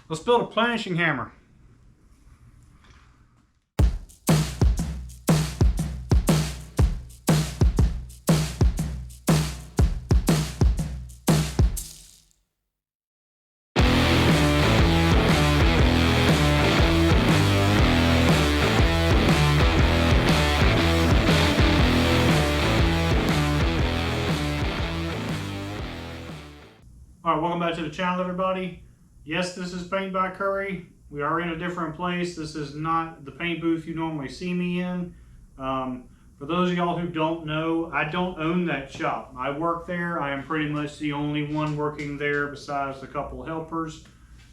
Let's build a planishing hammer. Alright, welcome back to the channel, everybody. Yes, this is Paint by Curry. We are in a different place. This is not the paint booth you normally see me in. For those of y'all who don't know, I don't own that shop. I work there. I am pretty much the only one working there besides a couple of helpers.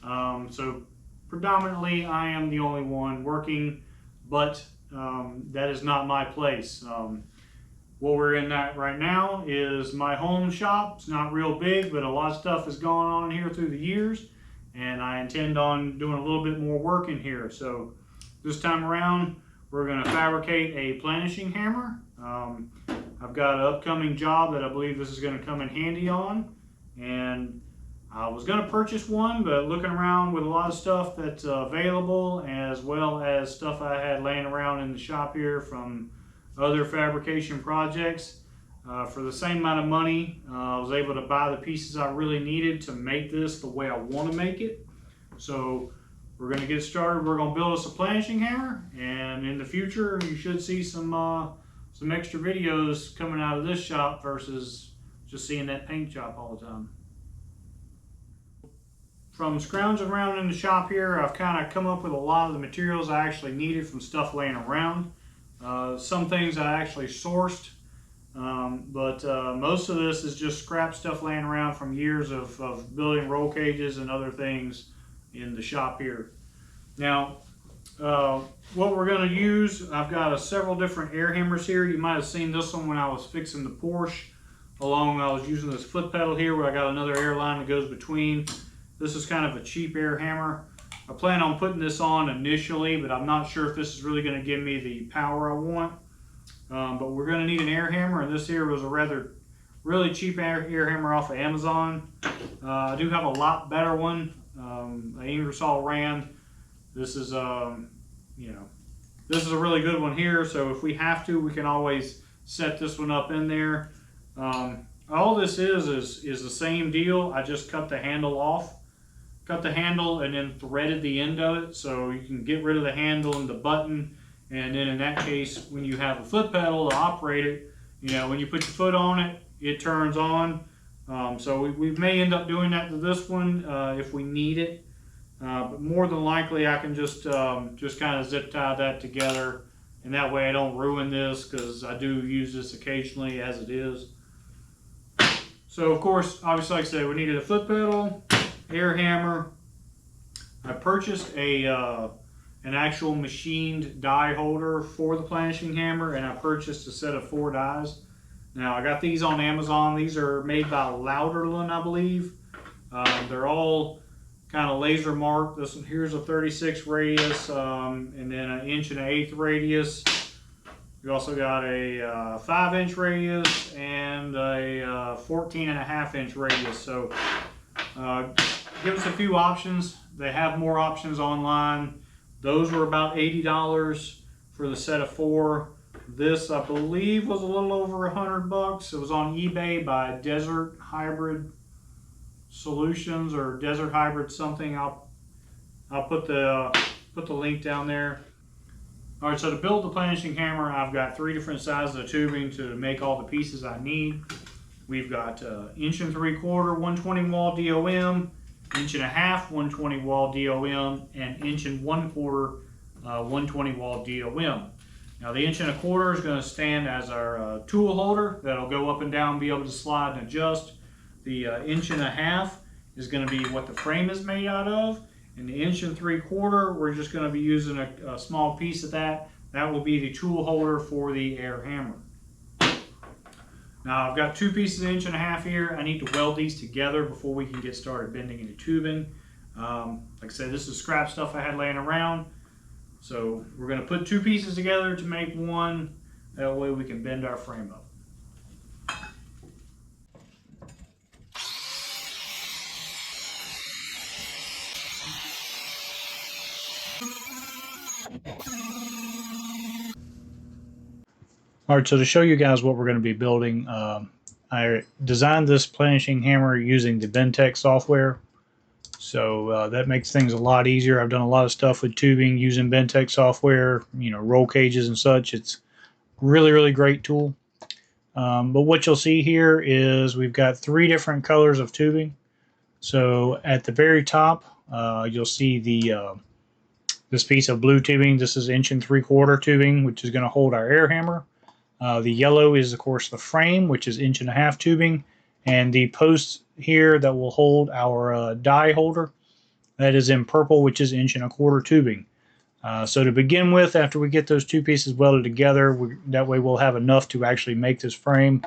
So predominantly I am the only one working, but that is not my place. What we're in that right now is my home shop. It's not real big, but a lot of stuff has gone on here through the years, and I intend on doing a little bit more work in here. So this time around, we're going to fabricate a planishing hammer. I've got an upcoming job that I believe this is going to come in handy on, and I was going to purchase one, but looking around with a lot of stuff that's available, as well as stuff I had laying around in the shop here from other fabrication projects, for the same amount of money, I was able to buy the pieces I really needed to make this the way I want to make it. So we're going to get started. We're going to build us a planishing hammer, and in the future you should see some extra videos coming out of this shop versus just seeing that paint shop all the time. From scrounging around in the shop here, I've kind of come up with a lot of the materials I actually needed from stuff laying around. Some things I actually sourced, but most of this is just scrap stuff laying around from years of building roll cages and other things in the shop here. Now, what we're going to use, I've got several different air hammers here. You might have seen this one when I was fixing the Porsche. I was using this foot pedal here where I got another air line that goes between. This is kind of a cheap air hammer. I plan on putting this on initially, but I'm not sure if this is really going to give me the power I want. But we're going to need an air hammer, and this here was a really cheap air hammer off of Amazon. I do have a lot better one, an Ingersoll Rand. This is this is a really good one here. So if we have to, we can always set this one up in there. All this is the same deal. I just cut the handle off. Cut the handle and then threaded the end of it, so you can get rid of the handle and the button, and then in that case, when you have a foot pedal to operate it, when you put your foot on it, it turns on. So we may end up doing that to this one if we need it, but more than likely I can just kind of zip tie that together, and that way I don't ruin this, because I do use this occasionally as it is. So of course, obviously, like I said, we needed a foot pedal, air hammer. I purchased an actual machined die holder for the planishing hammer, and I purchased a set of 4 dies. Now I got these on Amazon. These are made by Louderlun, I believe. They're all kind of laser marked. This one here's a 36 radius, and then an 1.1/8 radius. We also got a 5-inch radius and a 14.5-inch radius. So give us a few options. They have more options online. Those were about $80 for the set of 4. This, I believe, was a little over $100. It was on eBay by Desert Hybrid Solutions or Desert Hybrid something. I'll put the link down there. All right, so to build the planishing hammer, I've got 3 different sizes of tubing to make all the pieces I need. We've got 1 3/4 120 wall DOM, 1.5 120 wall DOM, and 1 1/4 120 wall DOM. Now the 1 1/4 is going to stand as our tool holder that'll go up and down, be able to slide and adjust. The 1.5 is going to be what the frame is made out of, and the 1 3/4 we're just going to be using a small piece of that. That will be the tool holder for the air hammer. Now I've got 2 pieces of 1.5 here. I need to weld these together before we can get started bending into tubing. Like I said, this is scrap stuff I had laying around. So we're going to put 2 pieces together to make one. That way we can bend our frame up. All right, so to show you guys what we're going to be building, I designed this planishing hammer using the Ventec software. So that makes things a lot easier. I've done a lot of stuff with tubing using Ventec software, roll cages and such. It's really, really great tool. But what you'll see here is we've got 3 different colors of tubing. So at the very top, you'll see this piece of blue tubing. This is 1 3/4 tubing, which is going to hold our air hammer. The yellow is, of course, the frame, which is 1.5 tubing, and the post here that will hold our die holder, that is in purple, which is 1 1/4 tubing. So to begin with, after we get those 2 pieces welded together, that way we'll have enough to actually make this frame.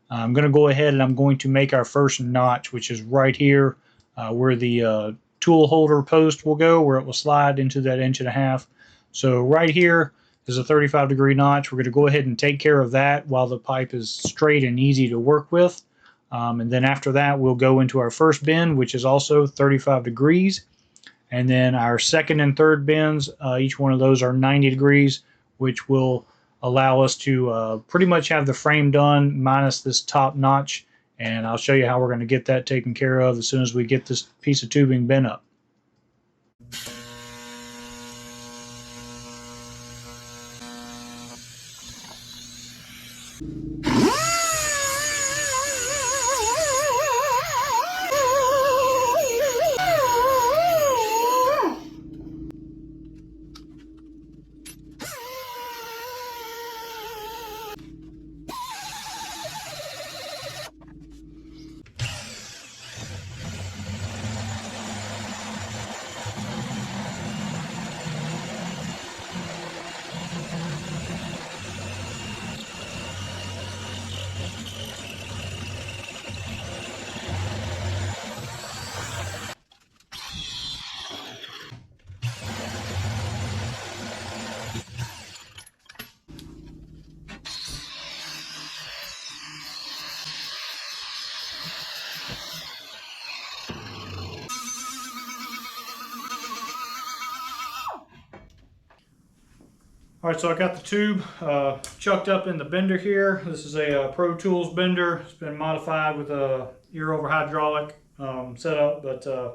I'm going to go ahead and I'm going to make our first notch, which is right here where the tool holder post will go, where it will slide into that 1.5 inch. So right here is a 35-degree notch. We're going to go ahead and take care of that while the pipe is straight and easy to work with. And then after that, we'll go into our first bend, which is also 35 degrees. And then our second and third bends, each one of those are 90 degrees, which will allow us to pretty much have the frame done minus this top notch. And I'll show you how we're going to get that taken care of as soon as we get this piece of tubing bent up. All right, so I got the tube chucked up in the bender here. This is a Pro Tools bender. It's been modified with a ear over hydraulic setup, but I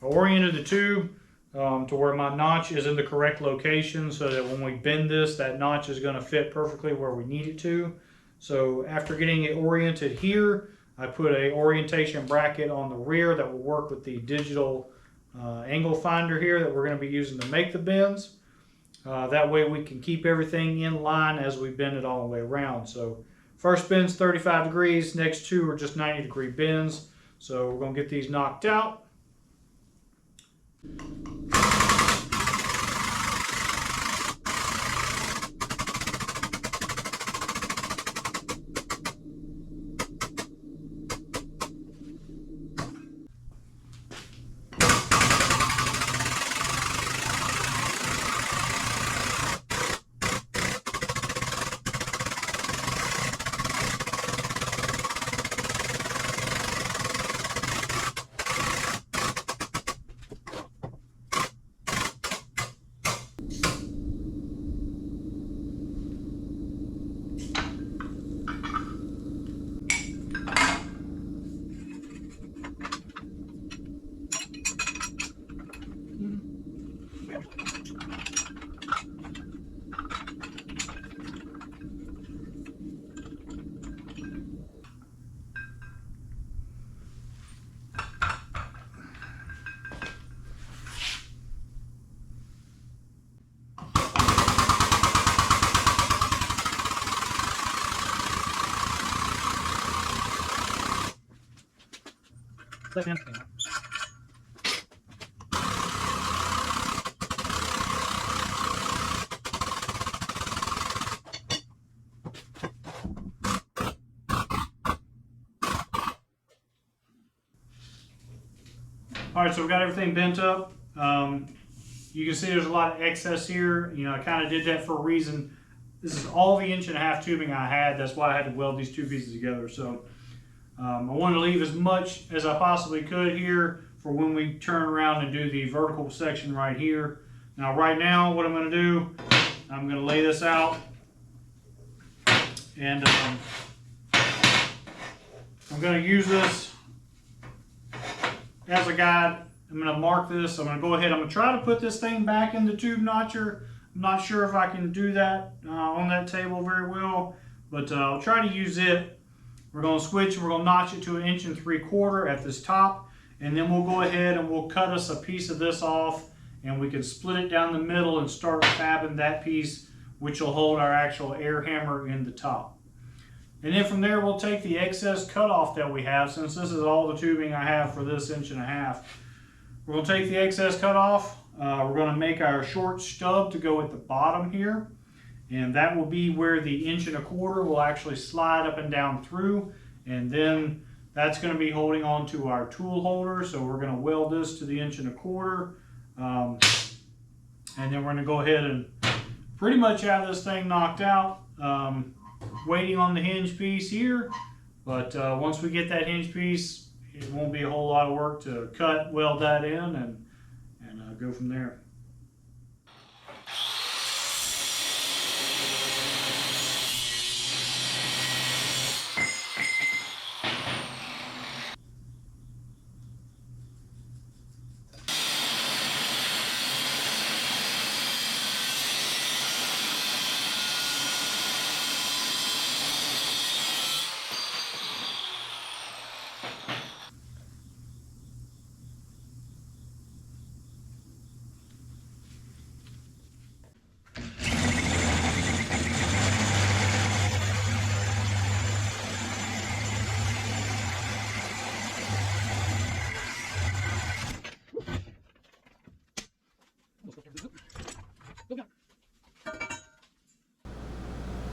oriented the tube to where my notch is in the correct location so that when we bend this, that notch is going to fit perfectly where we need it to. So after getting it oriented here, I put a orientation bracket on the rear that will work with the digital angle finder here that we're going to be using to make the bends. That way we can keep everything in line as we bend it all the way around. So first bend's 35 degrees, next 2 are just 90-degree bends. So we're going to get these knocked out. All right, so we've got everything bent up. You can see there's a lot of excess here. I kind of did that for a reason. This is all the 1.5 inch tubing I had. That's why I had to weld these 2 pieces together. So I wanted to leave as much as I possibly could here for when we turn around and do the vertical section right here. Now right now what I'm going to do, I'm going to lay this out And I'm going to use this as a guide. I'm going to mark this. I'm going to go ahead. I'm going to try to put this thing back in the tube notcher. I'm not sure if I can do that on that table very well, but I'll try to use it. We're going to switch and we're going to notch it to 1 3/4 at this top, and then we'll go ahead and we'll cut us a piece of this off, and we can split it down the middle and start fabbing that piece, which will hold our actual air hammer in the top. And then from there we'll take the excess cutoff that we have, since this is all the tubing I have for this 1.5 inches. We're going to take the excess cutoff. We're going to make our short stub to go at the bottom here, and that will be where the 1 1/4 will actually slide up and down through, and then that's going to be holding on to our tool holder. So we're going to weld this to the 1 1/4, and then we're going to go ahead and pretty much have this thing knocked out. Waiting on the hinge piece here, but once we get that hinge piece, it won't be a whole lot of work to cut, weld that in, and go from there.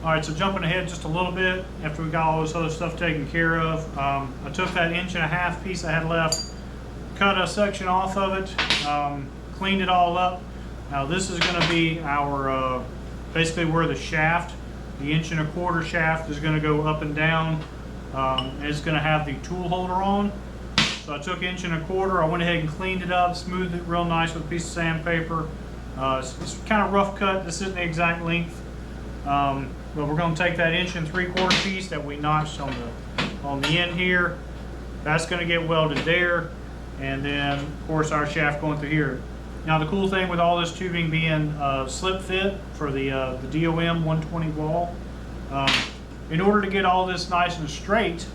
All right, so jumping ahead just a little bit, after we got all this other stuff taken care of, I took that 1.5 inch piece I had left, cut a section off of it, cleaned it all up. Now this is going to be our, basically where the shaft, the 1 1/4 shaft is going to go up and down. It's going to have the tool holder on. So I took 1 1/4, I went ahead and cleaned it up, smoothed it real nice with a piece of sandpaper. It's kind of rough cut, this isn't the exact length. But we're going to take that 1 3/4 piece that we notched on the end here. That's going to get welded there, and then of course our shaft going through here. Now the cool thing with all this tubing being slip fit for the DOM 120 wall, in order to get all this nice and straight,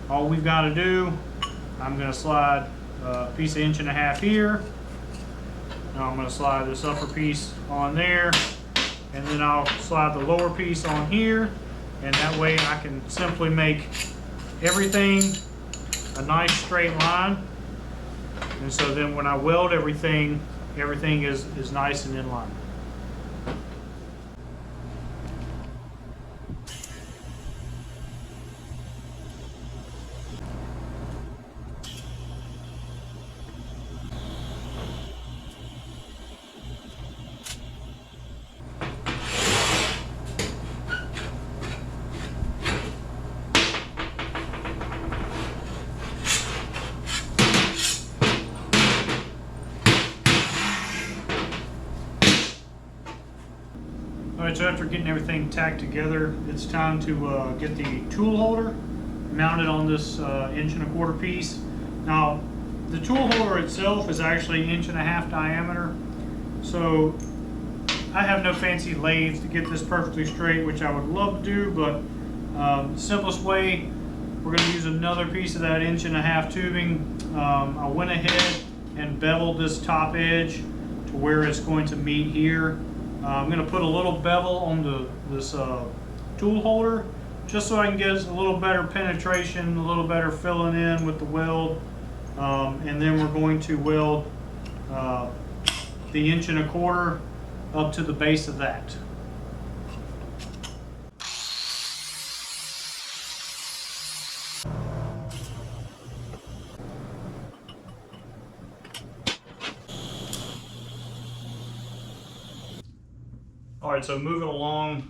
all we've got to do, I'm going to slide a piece of 1.5 inch here. Now I'm going to slide this upper piece on there, and then I'll slide the lower piece on here, and that way I can simply make everything a nice straight line. And so then when I weld everything is nice and in line. Alright, so after getting everything tacked together, it's time to get the tool holder mounted on this 1 1/4 piece. Now, the tool holder itself is actually 1.5 inch diameter, so I have no fancy lathe to get this perfectly straight, which I would love to do, but the simplest way, we're going to use another piece of that 1.5 inch tubing. I went ahead and beveled this top edge to where it's going to meet here. I'm going to put a little bevel on this tool holder, just so I can get a little better penetration, a little better filling in with the weld. And then we're going to weld the 1 1/4 up to the base of that. All right, so moving along,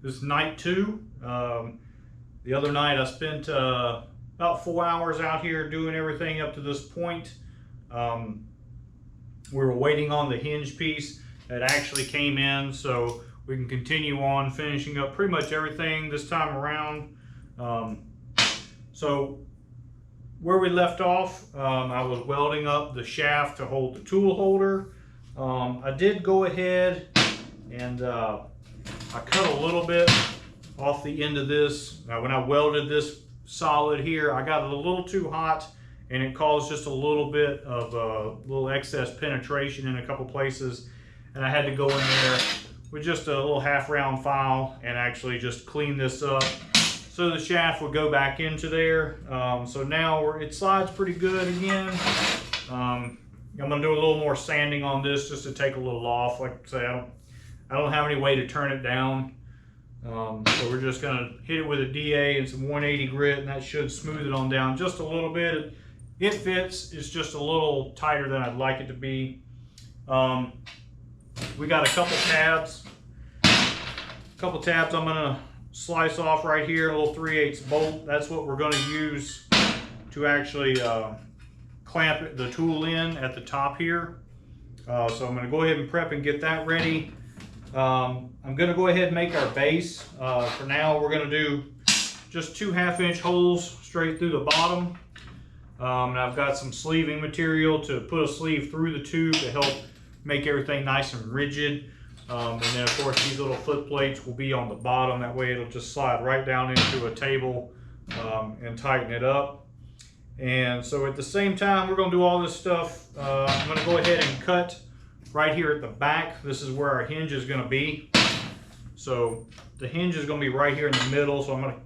this is night 2. The other night I spent about 4 hours out here doing everything up to this point. We were waiting on the hinge piece that actually came in, so we can continue on finishing up pretty much everything this time around. So where we left off, I was welding up the shaft to hold the tool holder. I did go ahead and I cut a little bit off the end of this. When I welded this solid here, I got it a little too hot and it caused just a little bit of a little excess penetration in a couple places, and I had to go in there with just a little half round file and actually just clean this up so the shaft would go back into there. So now it slides pretty good again. I'm gonna do a little more sanding on this just to take a little off. Like I say, I don't have any way to turn it down. So we're just gonna hit it with a DA and some 180 grit, and that should smooth it on down just a little bit. It fits, it's just a little tighter than I'd like it to be. We got a couple tabs. I'm gonna slice off right here, a little 3/8 bolt. That's what we're gonna use to actually clamp the tool in at the top here. So I'm gonna go ahead and prep and get that ready. I'm gonna go ahead and make our base. For now, we're gonna do just 2 1/2-inch holes straight through the bottom. And I've got some sleeving material to put a sleeve through the tube to help make everything nice and rigid. And then of course these little foot plates will be on the bottom. That way it'll just slide right down into a table and tighten it up. And so at the same time we're gonna do all this stuff, I'm gonna go ahead and cut right here at the back. This is where our hinge is gonna be. So the hinge is gonna be right here in the middle. So I'm gonna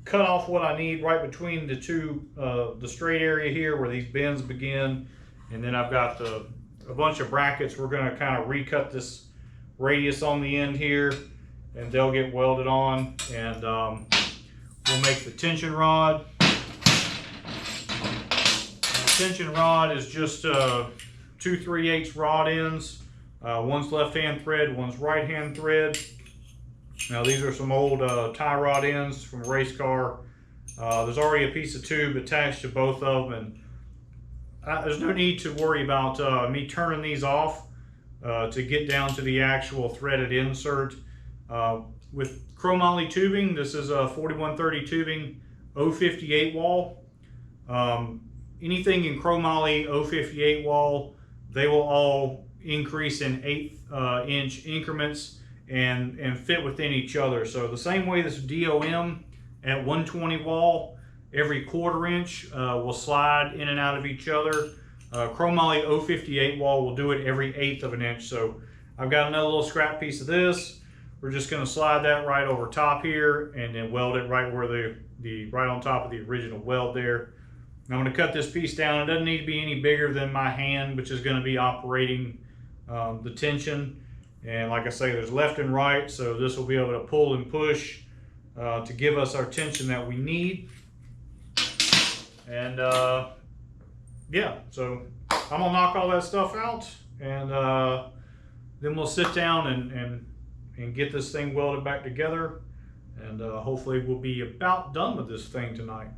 cut off what I need right between the two, the straight area here where these bends begin. And then I've got a bunch of brackets. We're gonna kind of recut this radius on the end here, and they'll get welded on. And we'll make the tension rod. The tension rod is just 2 3/8 rod ends. One's left-hand thread, one's right-hand thread. Now these are some old tie rod ends from a race car. There's already a piece of tube attached to both of them, and there's no need to worry about me turning these off to get down to the actual threaded insert. With chromoly tubing, this is a 4130 tubing 058 wall. Anything in chromoly 058 wall, they will all increase in 8-inch increments and fit within each other. So the same way this DOM at 120 wall, every 1/4 inch will slide in and out of each other. Chromoly 058 wall will do it every 1/8 of an inch. So I've got another little scrap piece of this. We're just gonna slide that right over top here and then weld it right where right on top of the original weld there. I'm gonna cut this piece down. It doesn't need to be any bigger than my hand, which is gonna be operating the tension. And like I say, there's left and right, so this will be able to pull and push to give us our tension that we need. And yeah, so I'm gonna knock all that stuff out, and then we'll sit down and get this thing welded back together, and hopefully we'll be about done with this thing tonight.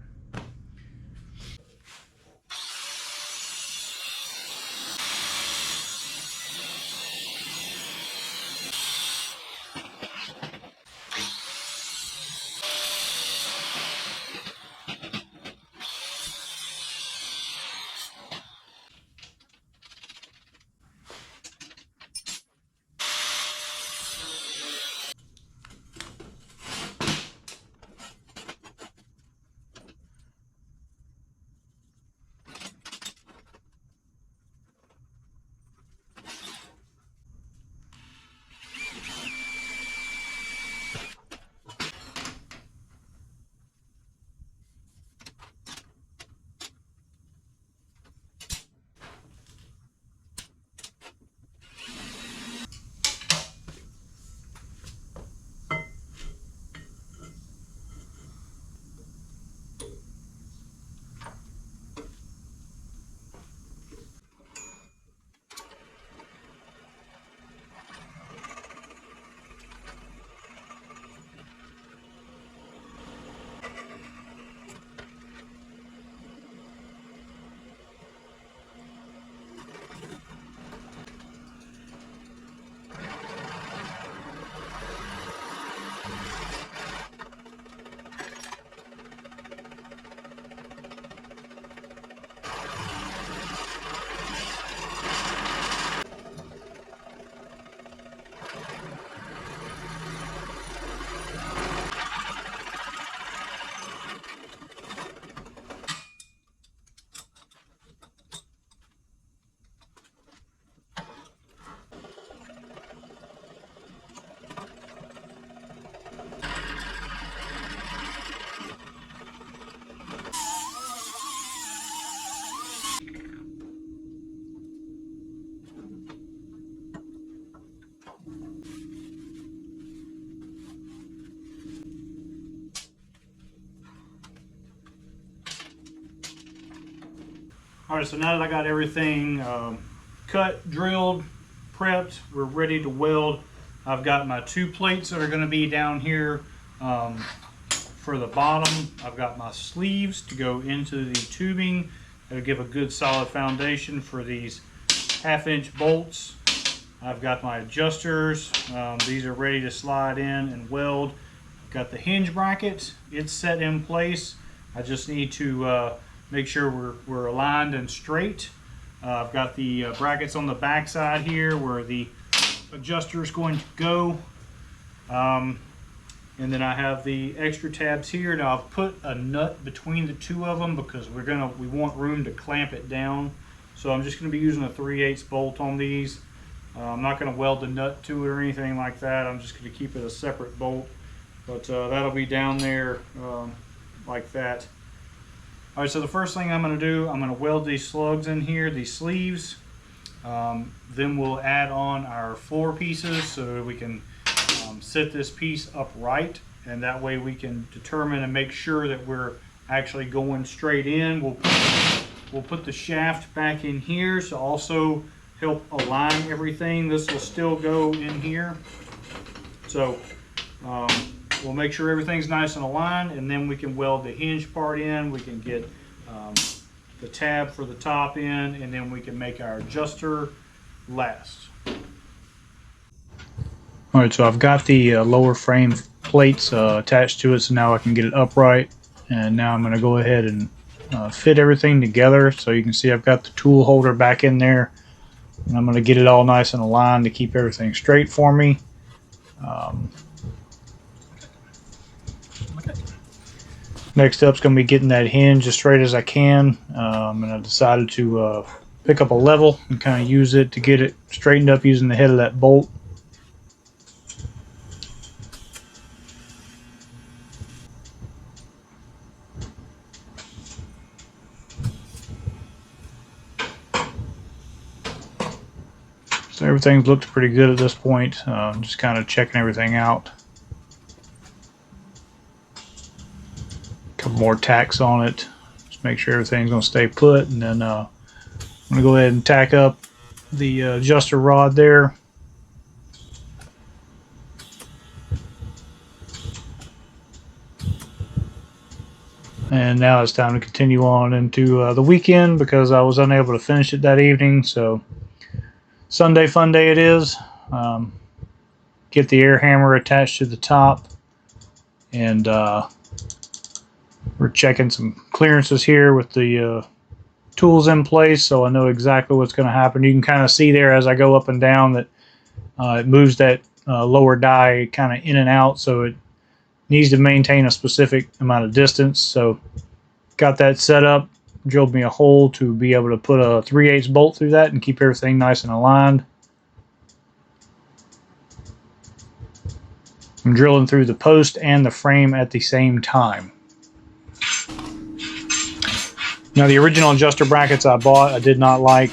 All right, so now that I got everything cut, drilled, prepped, we're ready to weld. I've got my 2 plates that are going to be down here for the bottom. I've got my sleeves to go into the tubing. That'll give a good solid foundation for these 1/2-inch bolts. I've got my adjusters. These are ready to slide in and weld. Got the hinge bracket. It's set in place. I just need to make sure we're aligned and straight. I've got the brackets on the back side here where the adjuster is going to go. And then I have the extra tabs here. Now I've put a nut between the 2 of them because we want room to clamp it down. So I'm just going to be using a 3/8 bolt on these. I'm not going to weld the nut to it or anything like that. I'm just going to keep it a separate bolt. But that'll be down there like that. All right, so the first thing I'm going to do, I'm going to weld these slugs in here, these sleeves. Then we'll add on our floor pieces so that we can set this piece upright, and that way we can determine and make sure that we're actually going straight in. We'll put the shaft back in here to also help align everything. This will still go in here. So we'll make sure everything's nice and aligned, and then we can weld the hinge part in. We can get the tab for the top in, and then we can make our adjuster last. All right, so I've got the lower frame plates attached to it, so now I can get it upright. And now I'm going to go ahead and fit everything together. So you can see I've got the tool holder back in there, and I'm going to get it all nice and aligned to keep everything straight for me. Next up is going to be getting that hinge as straight as I can, and I decided to pick up a level and kind of use it to get it straightened up using the head of that bolt. So everything's looked pretty good at this point. Just kind of checking everything out. A couple more tacks on it. Just make sure everything's going to stay put. And then I'm going to go ahead and tack up the adjuster rod there. And now it's time to continue on into the weekend because I was unable to finish it that evening. So Sunday fun day it is. Get the air hammer attached to the top, and we're checking some clearances here with the tools in place, so I know exactly what's going to happen. You can kind of see there as I go up and down that it moves that lower die kind of in and out, so it needs to maintain a specific amount of distance. So got that set up. Drilled me a hole to be able to put a 3/8 bolt through that and keep everything nice and aligned. I'm drilling through the post and the frame at the same time. Now the original adjuster brackets I bought I did not like.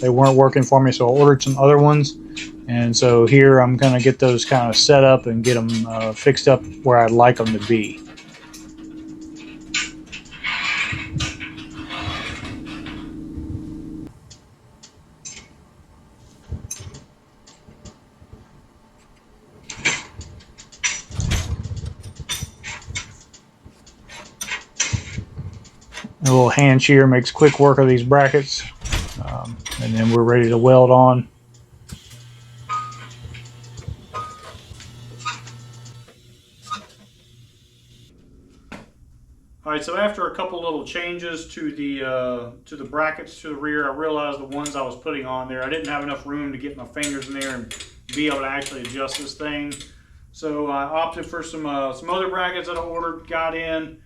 They weren't working for me, so I ordered some other ones. And so here I'm going to get those kind of set up and get them fixed up where I'd like them to be. A little hand shear makes quick work of these brackets, and then we're ready to weld on. All right, so after a couple little changes to the brackets to the rear, I realized the ones I was putting on there, I didn't have enough room to get my fingers in there and be able to actually adjust this thing. So I opted for some other brackets that I ordered, got in,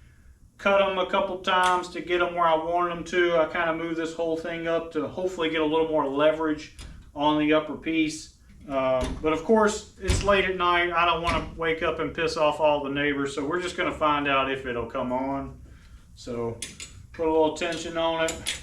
cut them a couple times to get them where I wanted them to. I kind of moved this whole thing up to hopefully get a little more leverage on the upper piece. But of course, it's late at night. I don't want to wake up and piss off all the neighbors, so we're just going to find out if it'll come on. So put a little tension on it.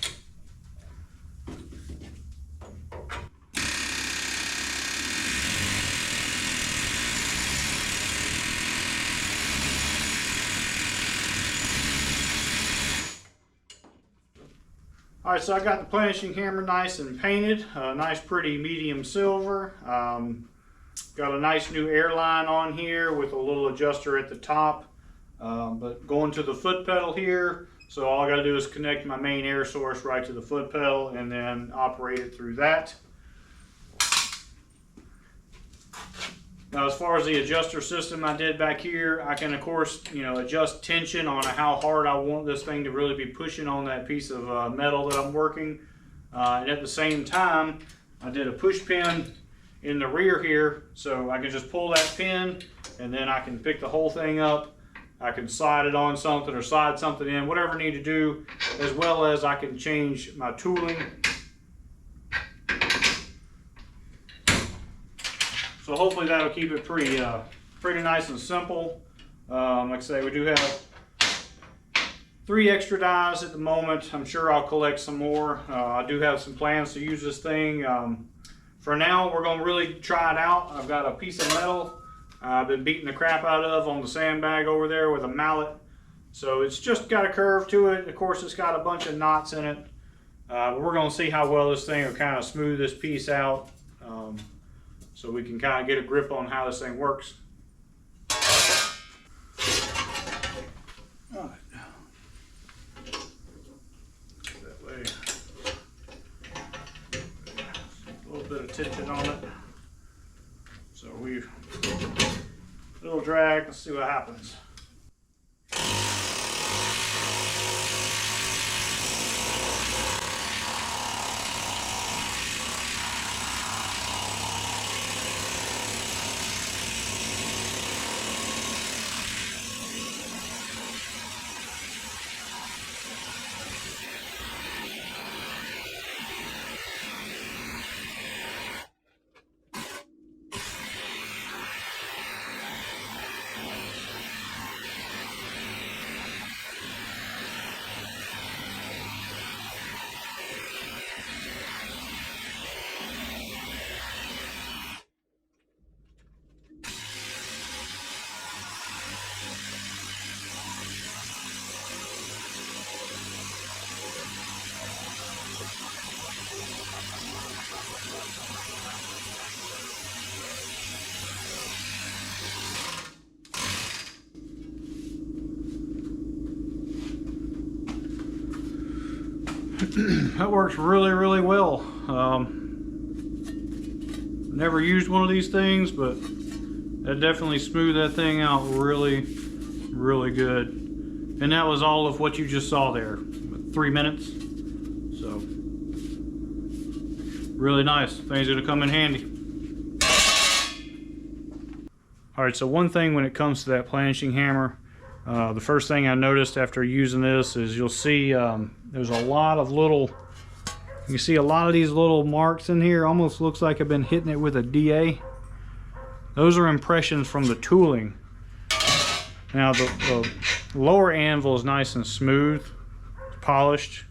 All right, so I got the planishing hammer nice and painted, nice pretty medium silver. Got a nice new airline on here with a little adjuster at the top. But going to the foot pedal here, so all I got to do is connect my main air source right to the foot pedal and then operate it through that. Now, as far as the adjuster system I did back here, I can of course, adjust tension on how hard I want this thing to really be pushing on that piece of metal that I'm working. And at the same time, I did a push pin in the rear here, so I can just pull that pin and then I can pick the whole thing up. I can slide it on something or slide something in, whatever I need to do, as well as I can change my tooling. So hopefully that'll keep it pretty nice and simple. Like I say, we do have 3 extra dies at the moment. I'm sure I'll collect some more. I do have some plans to use this thing. For now, we're going to really try it out. I've got a piece of metal I've been beating the crap out of on the sandbag over there with a mallet. So it's just got a curve to it. Of course, it's got a bunch of knots in it. But we're going to see how well this thing will kind of smooth this piece out. So we can kind of get a grip on how this thing works. All right. That way. A little bit of tension on it. So we've a little drag. Let's see what happens. That works really, really well. Never used one of these things, but that definitely smoothed that thing out really, really good. And that was all of what you just saw there, 3 minutes. So, really nice. Thing's gonna come in handy. All right, so one thing when it comes to that planishing hammer, the first thing I noticed after using this is you'll see there's a lot of little, you see a lot of these little marks in here. Almost looks like I've been hitting it with a DA. Those are impressions from the tooling. Now the lower anvil is nice and smooth, polished.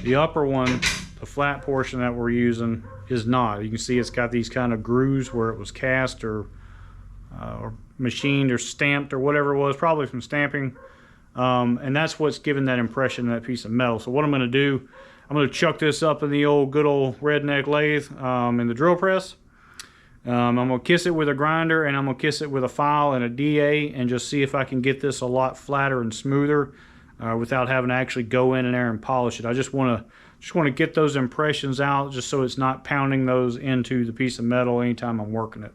The upper one, the flat portion that we're using, is not. You can see it's got these kind of grooves where it was cast or machined or stamped or whatever it was, probably from stamping. And that's what's giving that impression of that piece of metal. So what I'm going to do, I'm going to chuck this up in the good old redneck lathe in the drill press. I'm going to kiss it with a grinder, and I'm going to kiss it with a file and a DA, and just see if I can get this a lot flatter and smoother without having to actually go in there and polish it. I just want to get those impressions out, just so it's not pounding those into the piece of metal anytime I'm working it.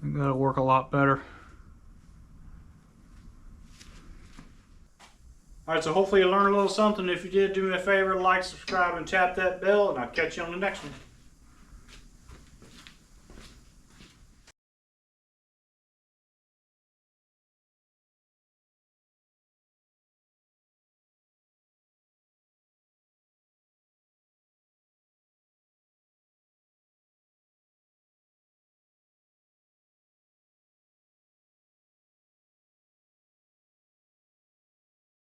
I think that'll work a lot better. Alright, so hopefully you learned a little something. If you did, do me a favor, like, subscribe, and tap that bell, and I'll catch you on the next one.